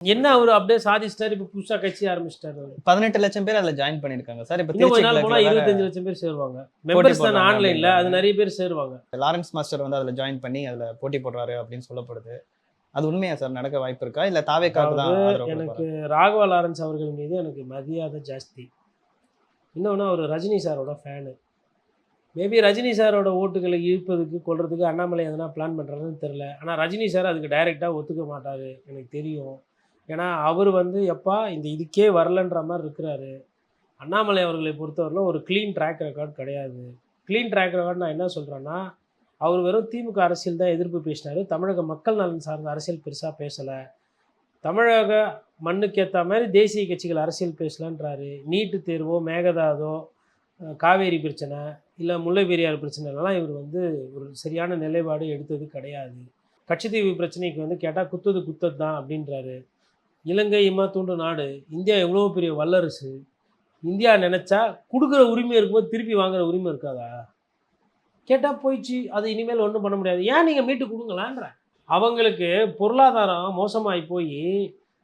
என்ன அவரு அப்படியே சாதிச்சிட்டாரு, இப்ப புதுசா கட்சி ஆரம்பிச்சிட்டாரு. 18 லட்சம் பேர் அதுல ஜாயின் பண்ணிருக்காங்க சார். இப்ப இன்னும் கொஞ்ச நாள் போனா திருச்சி 25 லட்சம் பேர் சேருவாங்க. மெம்பர்ஸ் தானே ஆன்லைன்ல, அது நிறைய பேர் சேருவாங்க. லாரன்ஸ் மாஸ்டர் வந்து அதுல ஜாயின் பண்ணி அதுல போட்டி போடுறாரு அப்படின்னு சொல்லப்படுது. அது உண்மையா சார்? நடக்க வாய்ப்பு இருக்கா? இல்ல தாவேக்காக்கு தான் ஆதரவு எனக்கு கொடுப்பாரா? ராகவா லாரன்ஸ் அவர்கள் மீது எனக்கு மரியாதை ஜாஸ்தி. இன்னொன்று அவர் ரஜினி சாரோட ஃபேனு. மேபி ரஜினி சாரோட ஓட்டுகளை ஈர்ப்பதுக்கு கொள்றதுக்கு அண்ணாமலை எதனா பிளான் பண்ணுறாருன்னு தெரில. ஆனால் ரஜினி சார் அதுக்கு டைரெக்டாக ஒத்துக்க மாட்டார், எனக்கு தெரியும். ஏன்னா அவர் வந்து எப்பா இந்த இதுக்கே வரலன்ற மாதிரி இருக்கிறாரு. அண்ணாமலை அவர்களை பொறுத்தவரையிலும் ஒரு க்ளீன் ட்ராக் ரெக்கார்ட் கிடையாது. க்ளீன் ட்ராக் ரெக்கார்ட் நான் என்ன சொல்கிறேன்னா, அவர் வெறும் திமுக அரசியல் தான் எதிர்ப்பு பேசினார். தமிழக மக்கள் நலன் சார்ந்த அரசியல் பெருசாக பேசலை. தமிழக மண்ணுக்கு ஏற்ற மாதிரி தேசிய கட்சிகள் அரசியல் பேசலான்றாரு. நீட்டு தேர்வோ, மேகதாதோ, காவேரி பிரச்சனை, இல்லை முல்லை பெரியார் பிரச்சனைலாம் இவர் வந்து ஒரு சரியான நிலைப்பாடு எடுத்தது கிடையாது. கட்சித்தீவு பிரச்சனைக்கு வந்து கேட்டால் குத்தது குத்தது தான் அப்படின்றாரு. இலங்கை இம்மாத்தூண்டு நாடு, இந்தியா எவ்வளோ பெரிய வல்லரசு. இந்தியா நினச்சா கொடுக்குற உரிமை இருக்கும்போது திருப்பி வாங்குற உரிமை இருக்காதா? கேட்டால் போயிடுச்சு, அது இனிமேல் ஒன்றும் பண்ண முடியாது. ஏன் நீங்கள் மீட்டு கொடுங்களான்ற. அவங்களுக்கு பொருளாதாரம் மோசமாகி போய்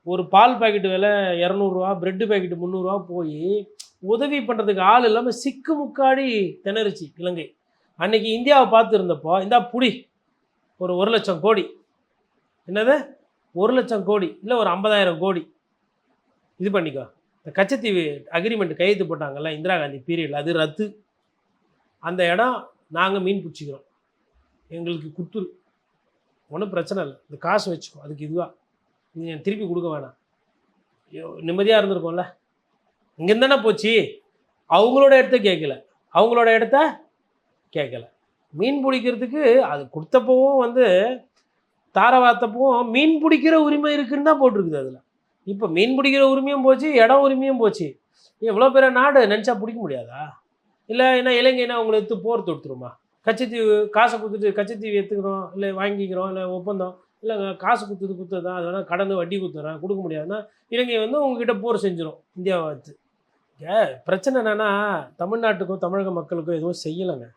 ஒரு பால் பாக்கெட்டு விலை 200 பிரெட்டு பாக்கெட்டு 300 போய் உதவி பண்ணுறதுக்கு ஆள் இல்லாமல் சிக்கு முக்காடி திணறுச்சு இலங்கை. அன்றைக்கி இந்தியாவை பார்த்து இருந்தப்போ, இந்தா புடி ஒரு 1,00,000 கோடி, என்னது 1,00,000 கோடி இல்லை ஒரு 50,000 கோடி இது பண்ணிக்கோ. இந்த கச்சத்தீவு அக்ரிமெண்ட் கையெழுத்து போட்டாங்கல்ல இந்திரா காந்தி பீரியடில், அது ரத்து. அந்த இடம் நாங்கள் மீன் பிடிச்சிக்கிறோம், எங்களுக்கு குத்துரு, ஒன்றும் பிரச்சனை இல்லை, இந்த காசு வச்சுக்கோ, அதுக்கு இதுவாக நீங்கள் திருப்பி கொடுக்க வேணாம், நிம்மதியாக இருந்திருக்கோம்ல. இங்கேருந்து தானே போச்சு, அவங்களோட இடத்த கேட்கல, அவங்களோட இடத்த கேட்கல. மீன் பிடிக்கிறதுக்கு அது கொடுத்தப்பவும் வந்து தாரவாத்தப்பவும் மீன் பிடிக்கிற உரிமை இருக்குன்னு தான் போட்டிருக்குது அதில். இப்போ மீன் பிடிக்கிற உரிமையும் போச்சு, இடம் உரிமையும் போச்சு. எவ்வளோ பெரிய நாடு நினச்சா பிடிக்க முடியாதா? இல்லை என்ன இலங்கைனா அவங்களை எடுத்து போர் தொடுத்துருமா? கச்சத்தீவு காசை கொடுத்துட்டு கச்சத்தீவு எடுத்துக்கிறோம், இல்லை வாங்கிக்கிறோம், இல்லை ஒப்பந்தம், இல்லைங்க காசு கொடுத்தது தான், அது வேணால் கடன் வட்டி கொடுத்துட்றேன், கொடுக்க முடியாதுன்னா இலங்கை வந்து உங்ககிட்ட போர் செஞ்சிடும் இந்தியாவை வச்சு. பிரச்சனை என்னென்னா தமிழ்நாட்டுக்கும் தமிழக மக்களுக்கும் எதுவும் செய்யலைங்க.